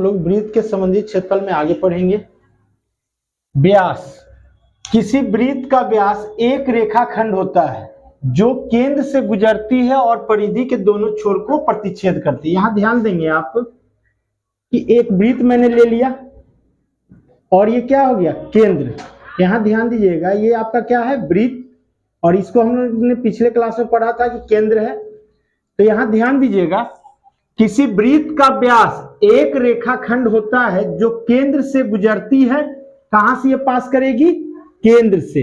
लोग वृत्त के संबंधित क्षेत्रफल में आगे पढ़ेंगे। व्यास, किसी वृत्त का व्यास एक रेखाखंड होता है जो केंद्र से गुजरती है और परिधि के दोनों छोर को प्रतिच्छेद करती है। यहां ध्यान देंगे आप कि एक वृत्त मैंने ले लिया और ये क्या हो गया, केंद्र। यहां ध्यान दीजिएगा, ये आपका क्या है, वृत्त, और इसको हम लोग ने पिछले क्लास में पढ़ा था कि केंद्र है। तो यहां ध्यान दीजिएगा, किसी वृत्त का व्यास एक रेखाखंड होता है जो केंद्र से गुजरती है। कहां से ये पास करेगी, केंद्र से।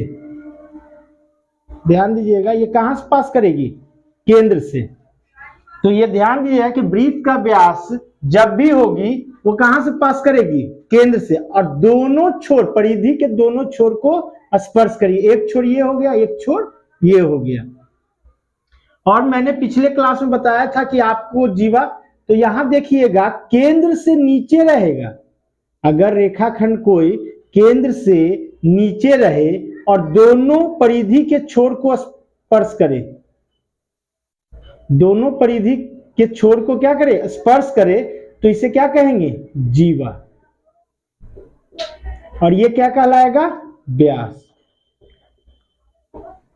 ध्यान दीजिएगा, ये कहां से पास करेगी, केंद्र से। तो ये ध्यान दीजिएगा कि वृत्त का व्यास जब भी होगी वो कहां से पास करेगी, केंद्र से, और दोनों छोर, परिधि के दोनों छोर को स्पर्श करिए। एक छोर ये हो गया, एक छोर ये हो गया। और मैंने पिछले क्लास में बताया था कि आपको जीवा, तो यहां देखिएगा केंद्र से नीचे रहेगा। अगर रेखाखंड कोई केंद्र से नीचे रहे और दोनों परिधि के छोर को स्पर्श करे, दोनों परिधि के छोर को क्या करे, स्पर्श करे, तो इसे क्या कहेंगे, जीवा। और ये क्या कहलाएगा, व्यास।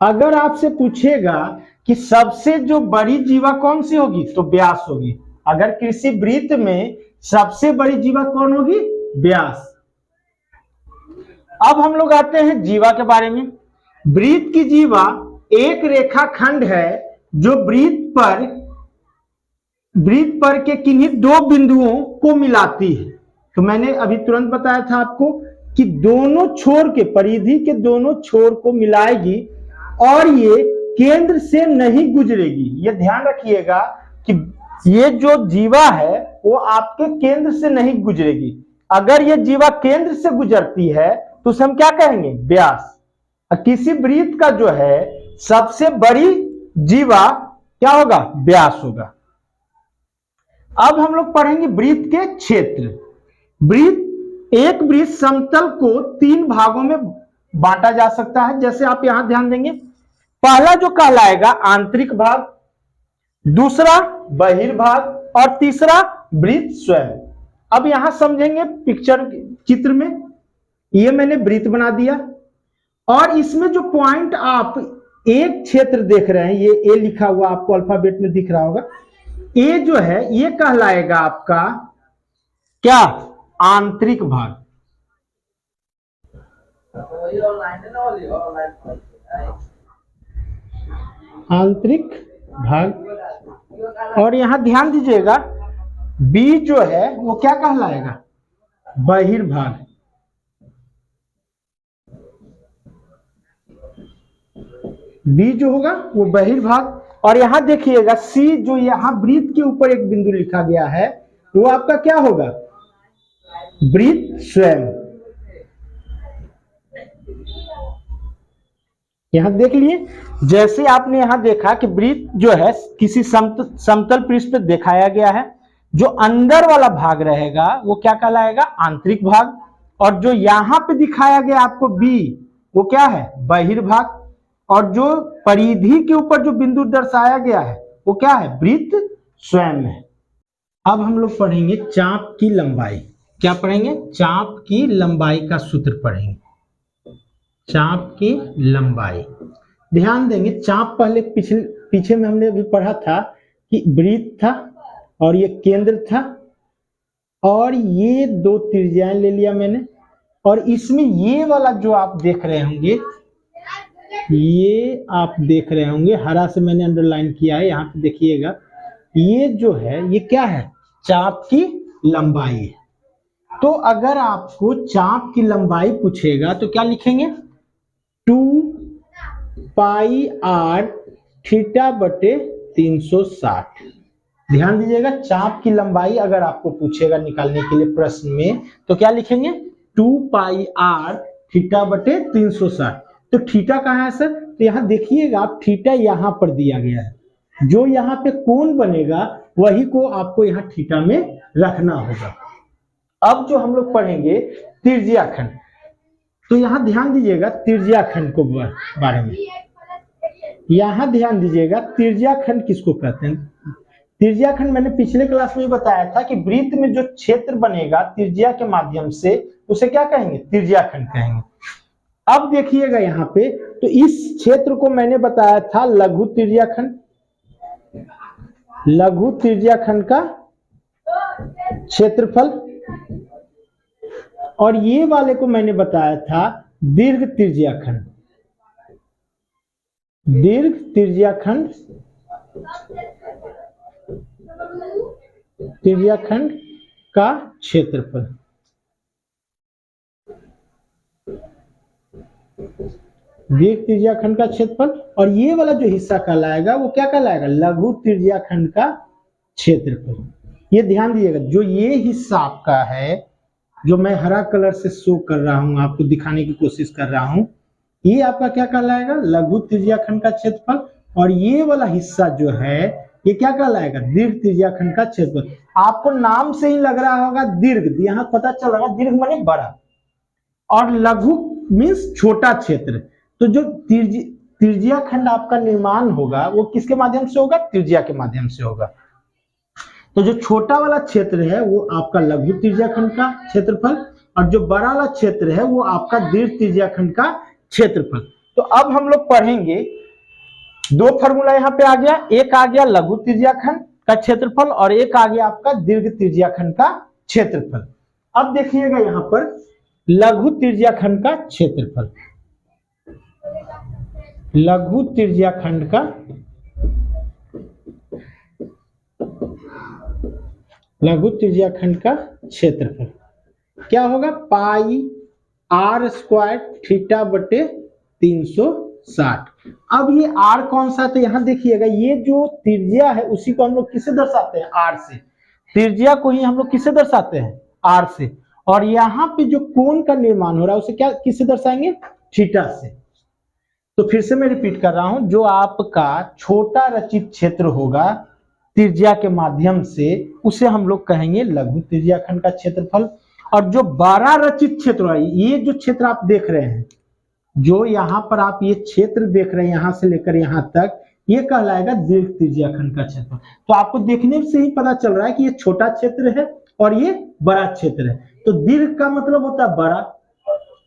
अगर आपसे पूछेगा कि सबसे जो बड़ी जीवा कौन सी होगी, तो व्यास होगी। अगर किसी वृत्त में सबसे बड़ी जीवा कौन होगी, व्यास। अब हम लोग आते हैं जीवा के बारे में। वृत्त की जीवा एक रेखाखंड है जो वृत्त पर के किन्हीं दो बिंदुओं को मिलाती है। तो मैंने अभी तुरंत बताया था आपको कि दोनों छोर के, परिधि के दोनों छोर को मिलाएगी और ये केंद्र से नहीं गुजरेगी। ये ध्यान रखिएगा कि ये जो जीवा है वो आपके केंद्र से नहीं गुजरेगी। अगर ये जीवा केंद्र से गुजरती है तो उसे हम क्या कहेंगे, व्यास। किसी वृत्त का जो है सबसे बड़ी जीवा क्या होगा, व्यास होगा। अब हम लोग पढ़ेंगे वृत्त के क्षेत्र। एक वृत्त समतल को तीन भागों में बांटा जा सकता है। जैसे आप यहां ध्यान देंगे, पहला जो कहलाएगा आंतरिक भाग, दूसरा बहिर्भाग और तीसरा वृत्त स्वयं। अब यहां समझेंगे चित्र में, ये मैंने वृत्त बना दिया और इसमें जो पॉइंट आप एक क्षेत्र देख रहे हैं, ये ए लिखा हुआ आपको अल्फाबेट में दिख रहा होगा, ए जो है ये कहलाएगा आपका क्या, आंतरिक भाग। आंतरिक भाग। और यहां ध्यान दीजिएगा, बी जो है वो क्या कहलाएगा, बहिर्भाग। बी जो होगा वो बहिर्भाग। और यहां देखिएगा सी, जो यहां वृत्त के ऊपर एक बिंदु लिखा गया है, वो आपका क्या होगा, वृत्त स्वयं। यहां देख लिए, जैसे आपने यहां देखा कि वृत्त जो है किसी समतल पृष्ठ पे दिखाया गया है, जो अंदर वाला भाग रहेगा वो क्या कहलाएगा, आंतरिक भाग। और जो यहां पे दिखाया गया आपको बी, वो क्या है, बहिर्भाग। और जो परिधि के ऊपर जो बिंदु दर्शाया गया है वो क्या है, वृत्त स्वयं है। अब हम लोग पढ़ेंगे चाप की लंबाई। क्या पढ़ेंगे, चाप की लंबाई का सूत्र पढ़ेंगे। चाप की लंबाई, ध्यान देंगे, चाप पहले पीछे में हमने अभी पढ़ा था कि वृत्त था और ये केंद्र था और ये दो त्रिज्याएं ले लिया मैंने, और इसमें ये वाला जो आप देख रहे होंगे, ये आप देख रहे होंगे, हरा से मैंने अंडरलाइन किया है, यहाँ पे देखिएगा, ये जो है ये क्या है, चाप की लंबाई है। तो अगर आपको चाप की लंबाई पूछेगा तो क्या लिखेंगे, 2 पाई r थीटा बटे 360। ध्यान दीजिएगा, चाप की लंबाई अगर आपको पूछेगा निकालने के लिए प्रश्न में, तो क्या लिखेंगे, 2 पाई r थीटा बटे 360। तो थीटा कहाँ है सर, तो यहाँ देखिएगा आप, थीटा यहाँ पर दिया गया है। जो यहाँ पे कोण बनेगा वही को आपको यहाँ थीटा में रखना होगा। अब जो हम लोग पढ़ेंगे त्रिज्याखंड, तो यहाँ ध्यान दीजिएगा त्रिज्याखंड को बारे में। यहाँ ध्यान दीजिएगा, त्रिज्याखंड किसको कहते हैं, त्रिज्याखंड मैंने पिछले क्लास में बताया था कि वृत्त में जो क्षेत्र बनेगा त्रिज्या के माध्यम से उसे क्या कहेंगे, त्रिज्याखंड कहेंगे। अब देखिएगा यहाँ पे, तो इस क्षेत्र को मैंने बताया था लघु त्रिज्याखंड, लघु त्रिज्याखंड का क्षेत्रफल, और ये वाले को मैंने बताया था दीर्घ त्रिज्याखंड, दीर्घ त्रिज्याखंड, त्रिज्याखंड का क्षेत्रफल। दीर्घ त्रिज्याखंड का क्षेत्रफल, और ये वाला जो हिस्सा कहलाएगा वो क्या कहलाएगा, लघु त्रिज्याखंड का क्षेत्रफल। ये ध्यान दीजिएगा, जो ये हिस्सा आपका है, जो मैं हरा कलर से शो कर रहा हूं, आपको दिखाने की कोशिश कर रहा हूं, ये आपका क्या कहलाएगा, लघु त्रिज्याखंड का क्षेत्रफल। और ये वाला हिस्सा जो है ये क्या कहलाएगा, दीर्घ त्रिज्याखंड का क्षेत्रफल। आपको नाम से ही लग रहा होगा दीर्घ, यहां पता चल रहा है दीर्घ माने बड़ा, और लघु मीन्स छोटा क्षेत्र। तो जो त्रिज्याखंड आपका निर्माण होगा वो किसके माध्यम से होगा, त्रिज्या के माध्यम से होगा। तो जो छोटा वाला क्षेत्र है वो आपका लघु त्रिज्याखंड का क्षेत्रफल, और जो बड़ा वाला क्षेत्र है वो आपका दीर्घ त्रिज्याखंड का क्षेत्रफल। तो अब हम लोग पढ़ेंगे, दो फॉर्मूला यहाँ पे आ गया, एक आ गया लघु त्रिज्याखंड का क्षेत्रफल और एक आ गया आपका दीर्घ त्रिज्याखंड का क्षेत्रफल। अब देखिएगा यहाँ पर लघु त्रिज्याखंड का क्षेत्रफल, लघु त्रिज्याखंड का, लघु त्रिज्याखंड का क्षेत्रफल क्या होगा, पाई आर स्क्वायर थीटा बटे 360। अब ये आर कौन सा, तो यहां देखिएगा ये जो त्रिज्या है उसी को हम लोग किससे दर्शाते हैं, आर से। त्रिज्या को ही हम लोग किससे दर्शाते हैं, आर से। और यहाँ पे जो कोण का निर्माण हो रहा है उसे क्या, किससे दर्शाएंगे, थीटा से। तो फिर से मैं रिपीट कर रहा हूं, जो आपका छोटा रचित क्षेत्र होगा त्रिज्या के माध्यम से उसे हम लोग कहेंगे लघु त्रिज्याखंड का क्षेत्रफल, और जो बड़ा रचित क्षेत्र है, ये जो क्षेत्र आप देख रहे हैं, जो यहाँ पर आप ये क्षेत्र देख रहे हैं यहां से लेकर यहां तक, ये कहलाएगा दीर्घ त्रिज्याखंड का क्षेत्रफल। तो आपको देखने से ही पता चल रहा है कि ये छोटा क्षेत्र है और ये बड़ा क्षेत्र है। तो दीर्घ का मतलब होता है बड़ा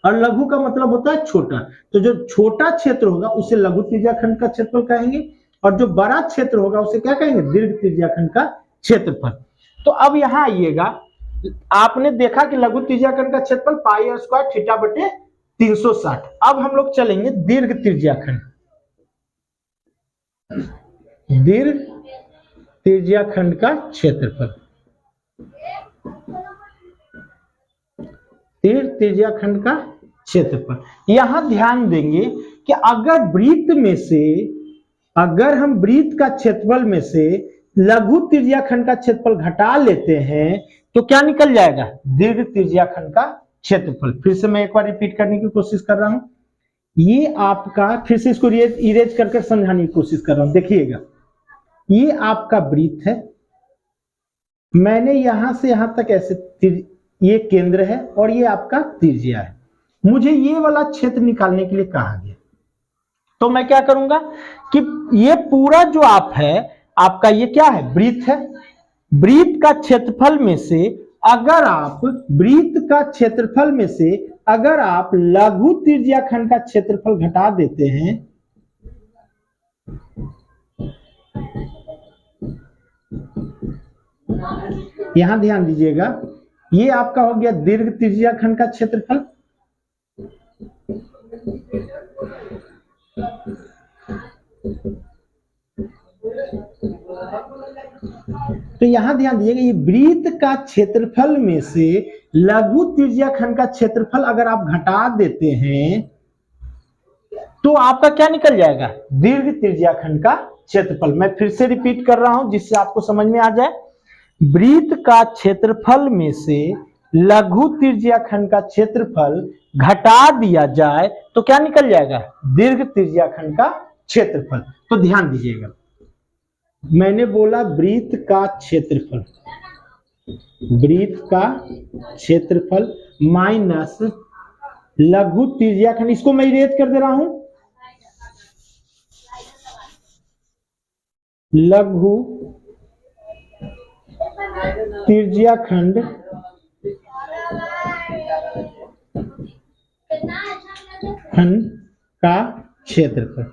और लघु का मतलब होता है छोटा। तो जो छोटा क्षेत्र होगा उसे लघु त्रिज्याखंड का क्षेत्रफल कहेंगे, और जो बड़ा क्षेत्र होगा उसे क्या कहेंगे, दीर्घ त्रिज्याखंड का क्षेत्रफल। तो अब यहां आइएगा, आपने देखा कि लघु त्रिज्याखंड का क्षेत्रफल पाई आर स्क्वायर थीटा बटे 360। अब हम लोग चलेंगे दीर्घ त्रिज्याखंड, दीर्घ त्रिज्याखंड का क्षेत्रफल, दीर्घ त्रिज्याखंड का क्षेत्रफल। यहां ध्यान देंगे कि अगर वृत्त में से, अगर हम वृत्त का क्षेत्रफल में से लघु त्रिज्याखंड का क्षेत्रफल घटा लेते हैं तो क्या निकल जाएगा, दीर्घ त्रिज्याखंड का क्षेत्रफल। फिर से मैं एक बार रिपीट करने की कोशिश कर रहा हूं, ये आपका, फिर से इसको इरेज करके समझाने की कोशिश कर रहा हूं। देखिएगा, ये आपका वृत्त है, मैंने यहां से यहां तक ऐसे, ये केंद्र है और ये आपका त्रिज्या है। मुझे ये वाला क्षेत्र निकालने के लिए कहा गया, तो मैं क्या करूंगा कि ये पूरा जो आप है आपका, ये क्या है, वृत्त है। वृत्त का क्षेत्रफल में से अगर आप, वृत्त का क्षेत्रफल में से अगर आप लघु त्रिज्याखंड का क्षेत्रफल घटा देते हैं, यहां ध्यान दीजिएगा, ये आपका हो गया दीर्घ त्रिज्याखंड का क्षेत्रफल, तो यहां ध्यान दीजिएगा, ये वृत्त का क्षेत्रफल में से लघु त्रिज्याखंड का क्षेत्रफल अगर आप घटा देते हैं तो आपका क्या निकल जाएगा, दीर्घ त्रिज्याखंड का क्षेत्रफल। मैं फिर से रिपीट कर रहा हूं जिससे आपको समझ में आ जाए, वृत्त का क्षेत्रफल में से लघु त्रिज्याखंड का क्षेत्रफल घटा दिया जाए तो क्या निकल जाएगा, दीर्घ त्रिज्याखंड का क्षेत्रफल। तो ध्यान दीजिएगा, मैंने बोला वृत्त का क्षेत्रफल, वृत्त का क्षेत्रफल माइनस लघु त्रिज्याखंड, इसको मैं इरेज कर दे रहा हूं, लघु त्रिज्या खंड का क्षेत्रफल।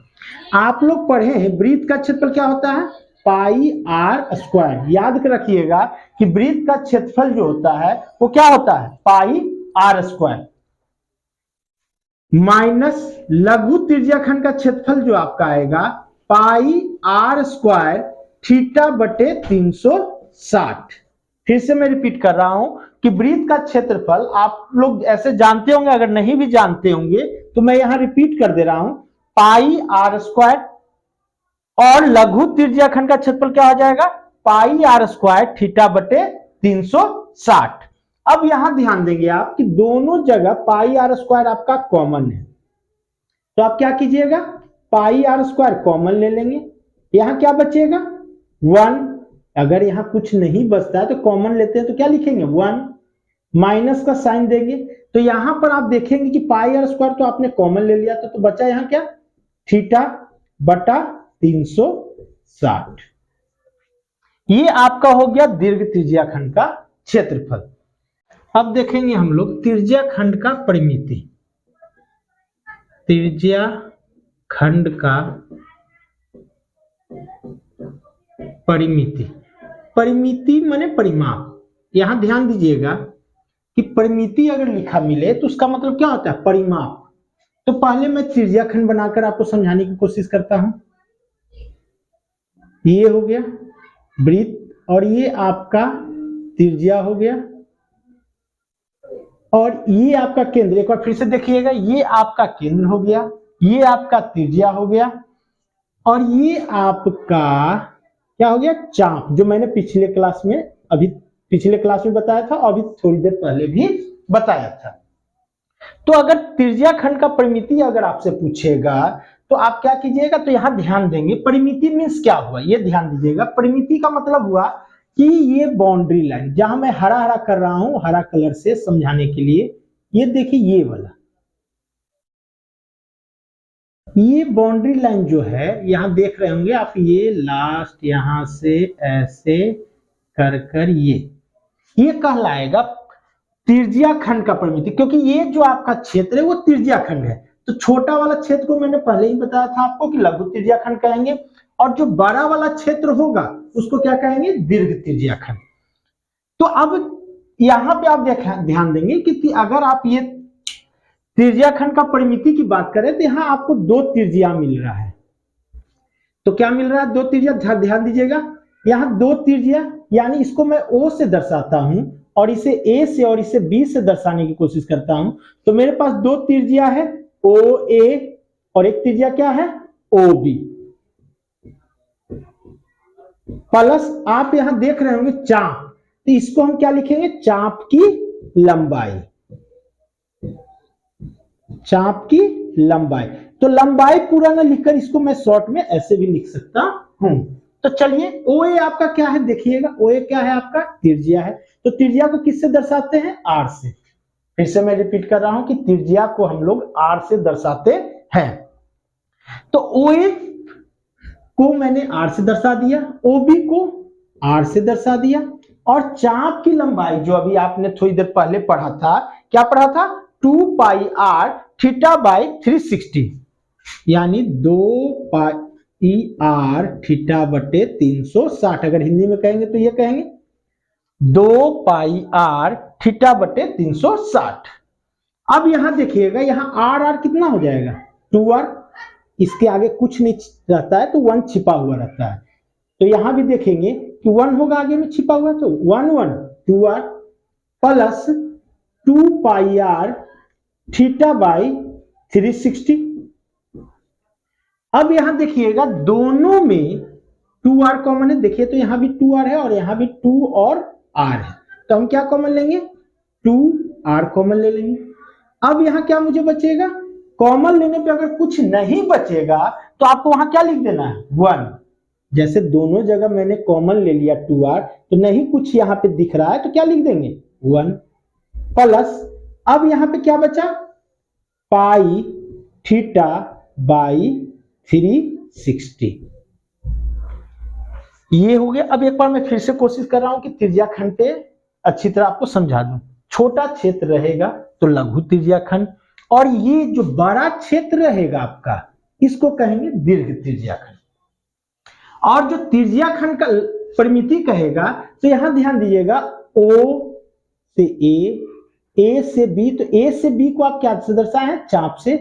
आप लोग पढ़े हैं वृत्त का क्षेत्रफल क्या होता है, पाई आर स्क्वायर। याद कर रखिएगा कि वृत्त का क्षेत्रफल जो होता है वो क्या होता है, पाई आर स्क्वायर माइनस लघु त्रिज्याखंड का क्षेत्रफल जो आपका आएगा पाई आर स्क्वायर थीटा बटे 360। फिर से मैं रिपीट कर रहा हूं कि वृत्त का क्षेत्रफल आप लोग ऐसे जानते होंगे, अगर नहीं भी जानते होंगे तो मैं यहां रिपीट कर दे रहा हूं, पाई आर स्क्वायर और लघु त्रिज्याखंड का क्षेत्रफल क्या हो जाएगा, पाई आर स्क्वायर थीटा बटे 360। अब यहां ध्यान देंगे आप कि दोनों जगह पाई आर स्क्वायर आपका कॉमन है, तो आप क्या कीजिएगा, पाई आर स्क्वायर कॉमन ले लेंगे, यहां क्या बचेगा 1। अगर यहां कुछ नहीं बचता है तो कॉमन लेते हैं तो क्या लिखेंगे 1, माइनस का साइन देंगे। तो यहां पर आप देखेंगे कि पाई आर स्क्वायर तो आपने कॉमन ले लिया था, तो बचा यहां क्या, थीटा बटा 360। ये आपका हो गया दीर्घ त्रिज्याखंड का क्षेत्रफल। अब देखेंगे हम लोग त्रिज्याखंड का परिमिति। त्रिज्याखंड का परिमिति, परिमिति माने परिमाप। यहां ध्यान दीजिएगा कि परिमिति अगर लिखा मिले तो उसका मतलब क्या होता है, परिमाप। तो पहले मैं त्रिज्याखंड बनाकर आपको समझाने की कोशिश करता हूं। ये हो गया वृत्त और ये आपका त्रिज्या हो गया और ये आपका केंद्र। एक बार फिर से देखिएगा, ये आपका केंद्र हो गया, ये आपका त्रिज्या हो गया और ये आपका क्या हो गया, चाप, जो मैंने पिछले क्लास में बताया था, अभी थोड़ी देर पहले भी बताया था। तो अगर त्रिज्याखंड का परिमिति अगर आपसे पूछेगा तो आप क्या कीजिएगा, तो यहां ध्यान देंगे परिमिति मींस क्या हुआ, ये ध्यान दीजिएगा। परिमिति का मतलब हुआ कि ये बाउंड्री लाइन, जहां मैं हरा हरा कर रहा हूं हरा कलर से समझाने के लिए, ये देखिए ये वाला, ये बाउंड्री लाइन जो है यहां देख रहे होंगे आप, ये लास्ट यहां से ऐसे कर ये कहलाएगा त्रिज्याखंड का परिमिति, क्योंकि ये जो आपका क्षेत्र है वो त्रिज्याखंड है। तो छोटा वाला क्षेत्र को मैंने पहले ही बताया था आपको कि लघु त्रिज्याखंड कहेंगे, और जो बड़ा वाला क्षेत्र होगा उसको क्या कहेंगे, दीर्घ त्रिज्याखंड। तो अब यहां पे आप ध्यान देंगे कि अगर आप ये त्रिज्याखंड का परिमिति की बात करें तो यहां आपको 2 त्रिज्या मिल रहा है। तो क्या मिल रहा है, 2 त्रिज्या। ध्यान दीजिएगा यहां 2 त्रिज्या, यानी इसको मैं O से दर्शाता हूं और इसे A से और इसे B से दर्शाने की कोशिश करता हूं। तो मेरे पास 2 त्रिज्या है, OA और एक त्रिज्या क्या है, OB। प्लस आप यहां देख रहे होंगे चाप, तो इसको हम क्या लिखेंगे, चाप की लंबाई, चाप की लंबाई। तो लंबाई पूरा ना लिखकर इसको मैं शॉर्ट में ऐसे भी लिख सकता हूं। तो चलिए OA आपका क्या है, देखिएगा OA क्या है, आपका त्रिज्या है। तो त्रिज्या को किससे दर्शाते हैं, R से। फिर से मैं रिपीट कर रहा हूं कि त्रिज्या को हम लोग R से दर्शाते हैं। तो OA को मैंने R से दर्शा दिया, OB को R से दर्शा दिया, और चाप की लंबाई जो अभी आपने थोड़ी देर पहले पढ़ा था, क्या पढ़ा था, 2 पाई r थीटा बाई 360, यानी 2 पाई r थीटा बटे 360। अगर हिंदी में कहेंगे तो ये कहेंगे 2 पाई r थीटा बटे 360। अब यहां देखिएगा, यहां r कितना हो जाएगा, 2r। इसके आगे कुछ नहीं रहता है तो 1 छिपा हुआ रहता है। तो यहां भी देखेंगे कि 1 होगा आगे में छिपा हुआ, तो 1 1 2r plus 2 pi r theta by 360। अब यहां देखिएगा दोनों में 2r कॉमन है, देखिए तो यहां भी 2r है और यहां भी 2 और r है, तो हम क्या कॉमन लेंगे, 2r कॉमन ले लेंगे। अब यहां क्या मुझे बचेगा, कॉमन लेने पे अगर कुछ नहीं बचेगा तो आपको वहां क्या लिख देना है, 1। जैसे दोनों जगह मैंने कॉमन ले लिया 2r, तो नहीं कुछ यहां पे दिख रहा है तो क्या लिख देंगे 1 प्लस, अब यहां पे क्या बचा, पाई थीटा बाई 360। ये हो गया। अब एक बार मैं फिर से कोशिश कर रहा हूं कि त्रिज्या खंड पे अच्छी तरह आपको समझा दूं। छोटा क्षेत्र रहेगा तो लघु त्रिज्या खंड, और ये जो बड़ा क्षेत्र रहेगा आपका, इसको कहेंगे दीर्घ त्रिज्या खंड। और जो त्रिज्या खंड का परिमिति कहेगा तो यहां ध्यान दीजिएगा, ओ से ए से बी, तो ए से बी को आप क्या से दर्शाए हैं, चाप से,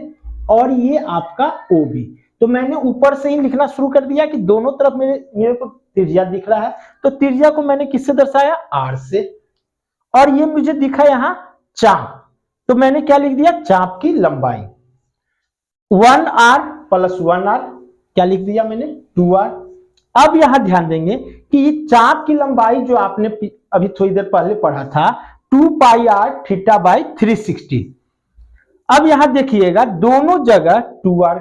और ये आपका ओ बी। तो मैंने ऊपर से ही लिखना शुरू कर दिया कि दोनों तरफ मेरे को त्रिज्या दिख रहा है, तो त्रिज्या को मैंने किससे दर्शाया, आर से, और ये मुझे दिखा यहां चाप, तो मैंने क्या लिख दिया, चाप की लंबाई 1r प्लस 1r, क्या लिख दिया मैंने, 2r। अब यहां ध्यान देंगे कि चाप की लंबाई जो आपने अभी थोड़ी देर पहले पढ़ा था 2 पाई r थीटा बाई 360। अब यहां देखिएगा दोनों जगह 2r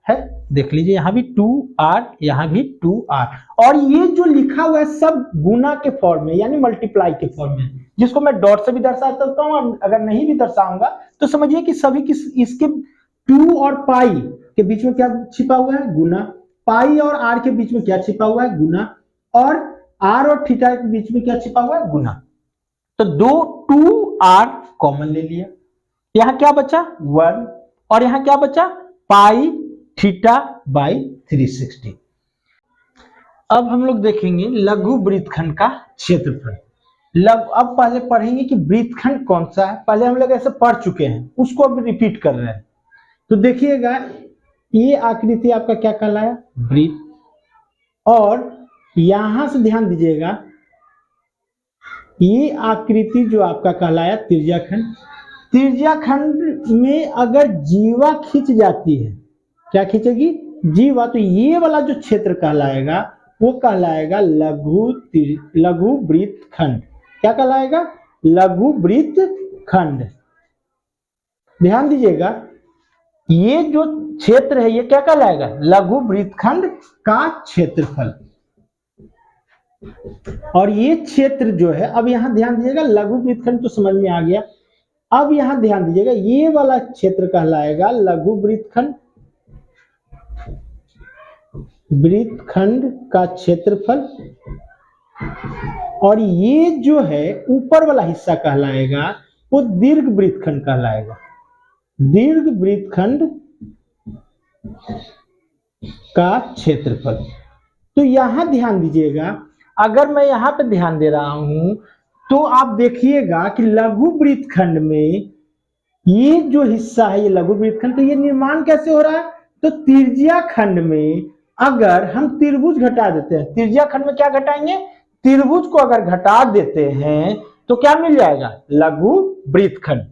है, देख लीजिए यहां भी 2r, यहां भी 2r, और ये जो लिखा हुआ है सब गुना के फॉर्म में, यानी मल्टीप्लाई के फॉर्म में, जिसको मैं डॉट से भी दर्शा सकता हूं, अगर नहीं भी दर्शाऊंगा तो समझिए कि सभी इसके 2 और पाई के बीच में क्या छिपा हुआ है, गुना, पाई और आर के बीच में क्या छिपा हुआ है, गुना, और आर और थीटा के बीच में क्या छिपा हुआ है, गुना। तो 2r कॉमन ले लिया, यहां क्या बचा 1, और यहां क्या बचा पाई थीटा बाई 360। अब हम लोग देखेंगे लघु वृत्तखंड का क्षेत्रफल। अब पहले पढ़ेंगे कि वृत्तखंड कौन सा है, पहले हम लोग ऐसे पढ़ चुके हैं, उसको अब रिपीट कर रहे हैं। तो देखिएगा ये आकृति आपका क्या कहलाया, वृत्त, और यहां से ध्यान दीजिएगा ये आकृति जो आपका कहलाया त्रिज्याखंड। त्रिज्याखंड में अगर जीवा खींच जाती है, क्या खींचेगी, जीवा, तो ये वाला जो क्षेत्र कहलाएगा वो कहलाएगा लघु वृत्तखंड। क्या कहलाएगा, लघु वृत्तखंड। ध्यान दीजिएगा ये जो क्षेत्र है ये क्या कहलाएगा, लघु वृत्तखंड का क्षेत्रफल। और ये क्षेत्र जो है, अब यहां ध्यान दीजिएगा, लघु वृत्तखंड तो समझ में आ गया। अब यहां ध्यान दीजिएगा ये वाला क्षेत्र कहलाएगा लघु वृत्तखंड, वृत्तखंड का क्षेत्रफल। और ये जो है ऊपर वाला हिस्सा कहलाएगा वो दीर्घ वृत्तखंड कहलाएगा, दीर्घ वृत्तखंड का क्षेत्रफल। तो यहां ध्यान दीजिएगा, अगर मैं यहां पे ध्यान दे रहा हूं तो आप देखिएगा कि लघु वृत्तखंड में ये जो हिस्सा है ये लघु वृत्तखंड, तो ये निर्माण कैसे हो रहा है, तो त्रिज्या खंड में अगर हम त्रिभुज घटा देते हैं, त्रिज्या खंड में क्या घटाएंगे, त्रिभुज को अगर घटा देते हैं तो क्या मिल जाएगा, लघु वृत्तखंड।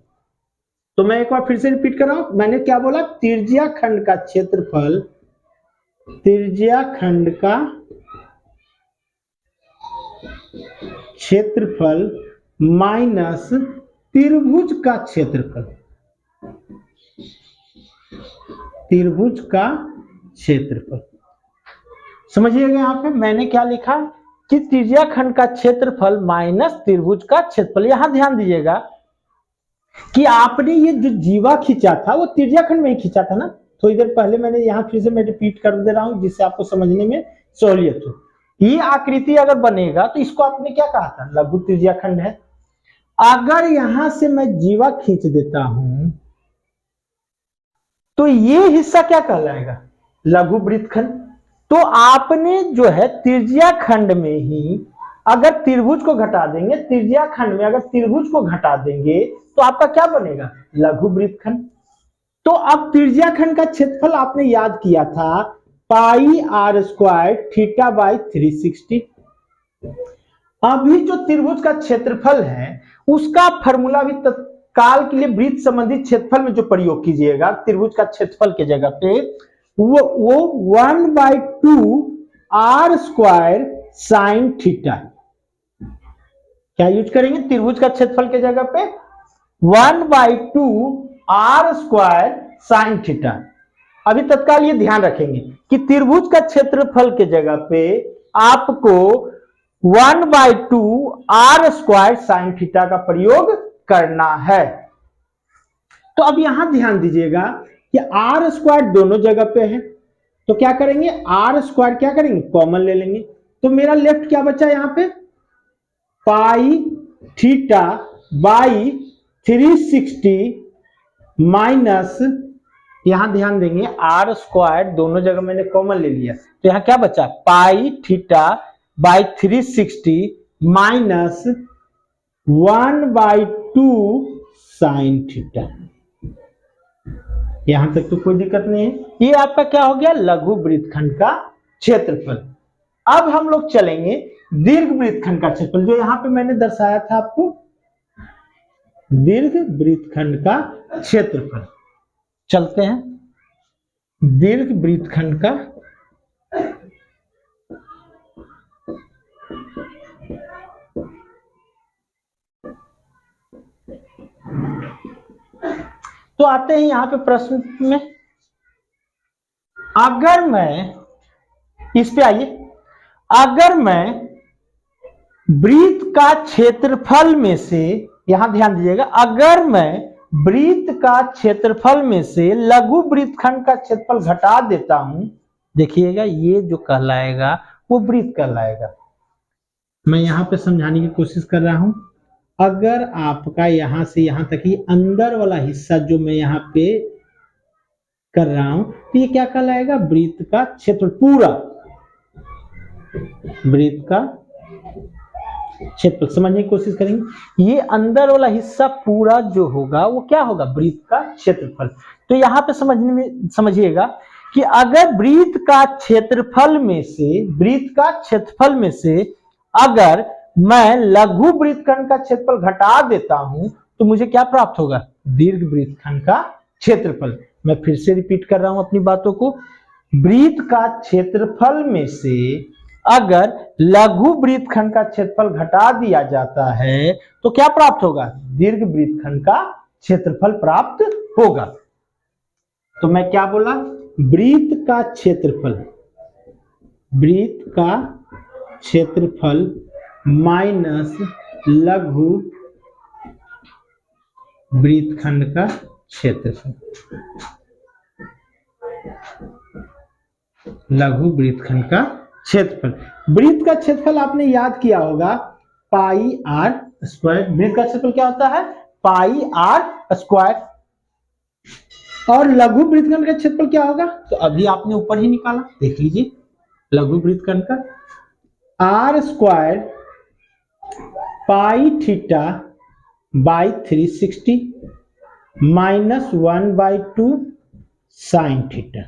तो मैं एक बार फिर से रिपीट कर रहा हूं, मैंने क्या बोला, त्रिज्या खंड का क्षेत्रफल, त्रिज्या खंड का क्षेत्रफल माइनस त्रिभुज का क्षेत्रफल, त्रिभुज का क्षेत्रफल। समझिएगा यहां पे मैंने क्या लिखा कि त्रिज्या खंड का क्षेत्रफल माइनस त्रिभुज का क्षेत्रफल। यहां ध्यान दीजिएगा कि आपने ये जो जीवा खींचा था वो त्रिज्या खंड में ही खींचा था ना, थोड़ी देर पहले मैंने यहां फिर से मैं रिपीट कर दे रहा हूं जिससे आपको समझने में सहूलियत हो। ये आकृति अगर बनेगा तो इसको आपने क्या कहा था, लघु त्रिज्या खंड है। अगर यहां से मैं जीवा खींच देता हूं तो ये हिस्सा क्या कहलाएगा, लघु वृत्तखंड। तो आपने जो है त्रिज्या खंड में ही अगर त्रिभुज को घटा देंगे, त्रिज्या खंड में अगर त्रिभुज को घटा देंगे तो आपका क्या बनेगा, लघु वृत्तखंड। तो अब त्रिज्या खंड का क्षेत्रफल आपने याद किया था पाई आर स्क्वायर थीटा बाई 360। अभी जो त्रिभुज का क्षेत्रफल है उसका फॉर्मूला भी तत्काल के लिए वृत्त संबंधित क्षेत्रफल में जो प्रयोग कीजिएगा त्रिभुज का क्षेत्रफल के जगह पे वो 1/2 आर स्क्वायर साइन थीटा। क्या यूज करेंगे, त्रिभुज का क्षेत्रफल के जगह पे 1/2 आर स्क्वायर साइन थीटा। अभी तत्काल ये ध्यान रखेंगे कि त्रिभुज का क्षेत्रफल के जगह पे आपको 1/2 आर स्क्वायर साइन थीटा का प्रयोग करना है। तो अब यहां ध्यान दीजिएगा कि आर स्क्वायर दोनों जगह पे है, तो क्या करेंगे, आर स्क्वायर क्या करेंगे, कॉमन ले लेंगे। तो मेरा लेफ्ट क्या बचा यहाँ पे, पाई थीटा बाई 360 माइनस, यहां ध्यान देंगे आर स्क्वायर दोनों जगह मैंने कॉमन ले लिया, तो यहां क्या बचा, pi theta by 360 minus 1/2 sine theta. यहां तक तो कोई दिक्कत नहीं है। ये आपका क्या हो गया, लघु वृत्तखंड का क्षेत्रफल। अब हम लोग चलेंगे दीर्घ वृत्तखंड का क्षेत्रफल, जो यहां पे मैंने दर्शाया था आपको, दीर्घ वृत्तखंड का क्षेत्रफल। चलते हैं दीर्घ वृत्तखंड का तो आते हैं यहां पे प्रश्न में, अगर मैं इस पे आइए, अगर मैं वृत्त का क्षेत्रफल में से, यहां ध्यान दीजिएगा, अगर मैं वृत्त का क्षेत्रफल में से लघु वृत्तखंड का क्षेत्रफल घटा देता हूं, देखिएगा ये जो कहलाएगा वो वृत्त कहलाएगा। मैं यहां पे समझाने की कोशिश कर रहा हूं, अगर आपका यहां से यहां तक ये अंदर वाला हिस्सा जो मैं यहां पे कर रहा हूं, तो ये क्या कहलाएगा, वृत्त का क्षेत्रफल, पूरा वृत्त का क्षेत्रफल। समझने की कोशिश करेंगे, ये अंदर वाला हिस्सा पूरा जो होगा वो क्या होगा, वृत्त का क्षेत्रफल। तो यहां पे समझने में समझिएगा कि अगर वृत्त का क्षेत्रफल में से, वृत्त का क्षेत्रफल में से अगर मैं लघु वृत्तखंड का क्षेत्रफल घटा देता हूं, तो मुझे क्या प्राप्त होगा, दीर्घ वृत्तखंड का क्षेत्रफल। मैं फिर से रिपीट कर रहा हूं अपनी बातों को, वृत्त का क्षेत्रफल में से अगर लघु वृत्तखंड का क्षेत्रफल घटा दिया जाता है तो क्या प्राप्त होगा, दीर्घ वृत्तखंड का क्षेत्रफल प्राप्त होगा। तो मैं क्या बोला, वृत्त का क्षेत्रफल, वृत्त का क्षेत्रफल माइनस लघु वृत्तखंड का क्षेत्रफल, लघु वृत्तखंड का क्षेत्रफल। वृत्त का क्षेत्रफल आपने याद किया होगा, पाई आर स्क्वायर। वृत्त का क्षेत्रफल क्या होता है, पाई आर स्क्वायर। और लघु वृत्तखंड का क्षेत्रफल क्या होगा, तो अभी आपने ऊपर ही निकाला, देख लीजिए, लघु वृत्तखंड का r square pi theta by 360 minus 1/2 sine theta.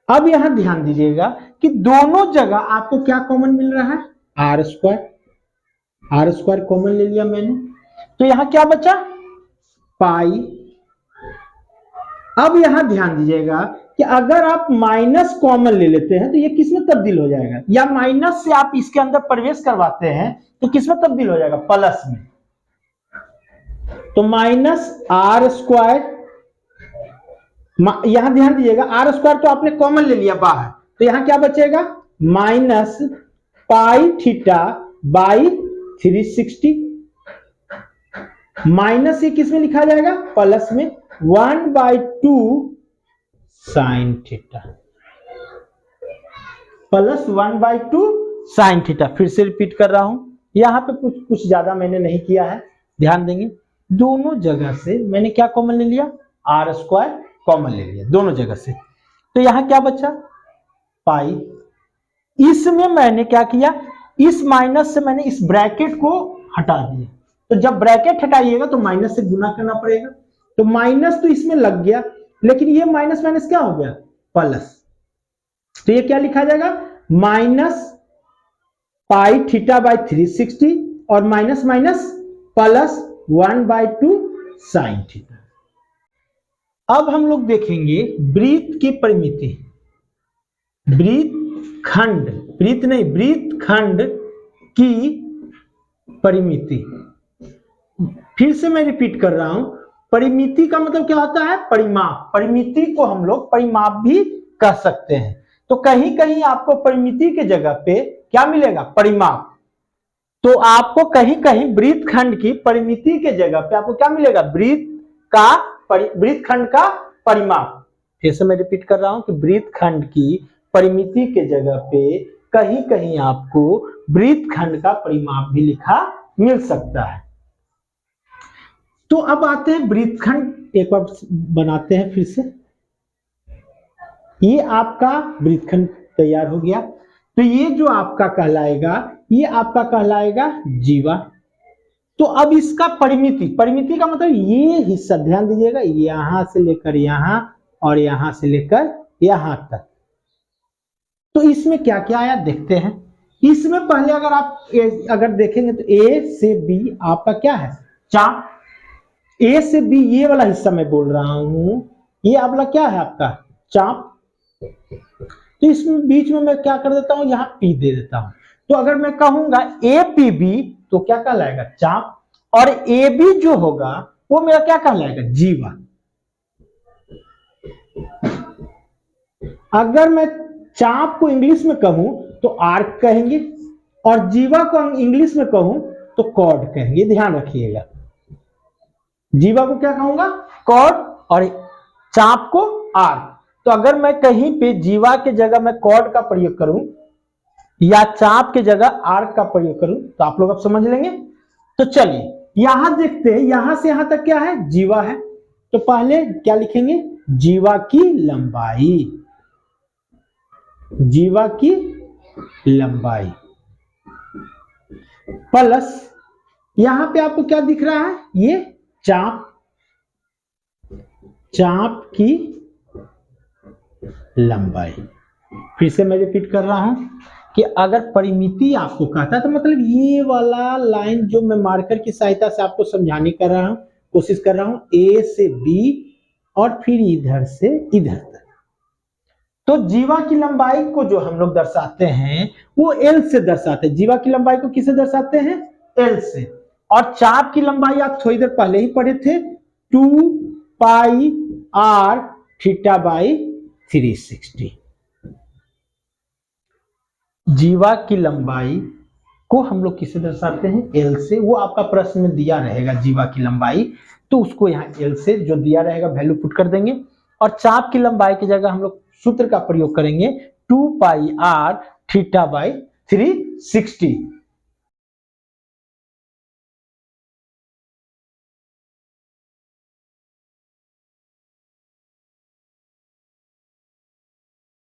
अब यहां ध्यान दीजिएगा कि दोनों जगह आपको क्या कॉमन मिल रहा है, r square. R square common ले लिया मैंने, तो यहां क्या बचा, पाई। अब यहां ध्यान दीजिएगा कि अगर आप माइनस कॉमन ले लेते हैं तो ये किस में तब्दील हो जाएगा, या माइनस से आप इसके अंदर प्रवेश करवाते हैं तो किस में तब्दील हो जाएगा, प्लस में। तो माइनस आर स्क्वायर, यहां ध्यान दीजिएगा आर स्क्वायर तो आपने कॉमन ले लिया बाहर, तो यहां क्या बचेगा, minus pi theta by 360, minus ये किस में लिखा जाएगा, प्लस में 1/2 sine theta, plus 1/2 sine theta. फिर से रिपीट कर रहा हूं, यहां पे कुछ ज्यादा मैंने नहीं किया है, ध्यान देंगे, दोनों जगह से मैंने क्या कॉमन ले लिया, आर स्क्वायर कॉमन ले लिया दोनों जगह से। तो यहां क्या बचा, पाई। इसमें मैंने क्या किया, इस माइनस से मैंने इस ब्रैकेट को हटा दिया। तो जब ब्रैकेट हटाइएगा तो माइनस से गुना करना पड़ेगा, तो माइनस तो इसमें लग गया, लेकिन ये माइनस माइनस क्या हो गया, प्लस। तो ये क्या लिखा जाएगा, माइनस पाई थीटा बाई 360 और minus minus plus 1/2 sine theta. अब हम लोग देखेंगे वृत्त की परिमिति, वृत्तखंड, वृत्त नहीं, वृत्तखंड की परिमिति। फिर से मैं रिपीट कर रहा हूं, परिमिति का मतलब क्या होता है, परिमाप। परिमिति को हम लोग परिमाप भी कह सकते हैं। तो कहीं कहीं आपको परिमिति के जगह पे क्या मिलेगा, परिमाप। तो आपको कहीं कहीं वृत्तखंड की परिमिति के जगह पे आपको क्या मिलेगा, वृत्तखंड का परिमाप। फिर से मैं रिपीट कर रहा हूं कि वृत्तखंड की परिमिति के जगह पे कहीं कहीं आपको वृत्तखंड का परिमाप भी लिखा मिल सकता है। तो अब आते हैं वृत्तखंड, एक बार बनाते हैं फिर से। ये आपका वृत्तखंड तैयार हो गया। तो ये जो आपका कहलाएगा, ये आपका कहलाएगा जीवा। तो अब इसका परिमिति, परिमिति का मतलब ये हिस्सा ध्यान दीजिएगा, यहां से लेकर यहां और यहां से लेकर यहां तक। तो इसमें क्या क्या आया देखते हैं। इसमें पहले अगर आप अगर देखेंगे तो ए से बी आपका क्या है, चाप। ए से बी ये वाला हिस्सा मैं बोल रहा हूं, ये आपका क्या है, आपका चाप। तो इसमें बीच में मैं क्या कर देता हूं, यहां पी दे देता हूं। तो अगर मैं कहूंगा ए पी बी तो क्या कहलाएगा, चाप। और ए बी जो होगा वो मेरा क्या कहलाएगा, जीवा। अगर मैं चाप को इंग्लिश में कहूं तो आर्क कहेंगे, और जीवा को इंग्लिश में कहूं तो कॉर्ड कहेंगे। ध्यान रखिएगा, जीवा को क्या कहूंगा, कॉर्ड, और चाप को आर्क। तो अगर मैं कहीं पे जीवा के जगह मैं कॉर्ड का प्रयोग करूं या चाप के जगह आर्क का प्रयोग करूं तो आप लोग अब समझ लेंगे। तो चलिए यहां देखते हैं, यहां से यहां तक क्या है, जीवा है। तो पहले क्या लिखेंगे, जीवा की लंबाई, जीवा की लंबाई प्लस यहां पे आपको क्या दिख रहा है, ये चाप, चाप की लंबाई। फिर से मैं रिपीट कर रहा हूं कि अगर परिमिति आपको कहता है तो मतलब ये वाला लाइन जो मैं मार्कर की सहायता से आपको समझाने कर रहा हूं, कोशिश कर रहा हूं, ए से बी और फिर इधर से इधर तक। तो जीवा की लंबाई को जो हम लोग दर्शाते हैं वो एल से दर्शाते हैं। जीवा की लंबाई को किससे दर्शाते हैं, एल से। और चाप की लंबाई आप थोड़ी देर पहले ही पढ़े थे, 2 पाई आर थीटा बाई 360। जीवा की लंबाई को हम लोग किससे दर्शाते हैं, एल से। वो आपका प्रश्न में दिया रहेगा जीवा की लंबाई, तो उसको यहाँ एल से जो दिया रहेगा वैल्यू पुट कर देंगे। और चाप की लंबाई की जगह हम लोग सूत्र का प्रयोग करेंगे, 2 पाई आर थीटा बाई 360।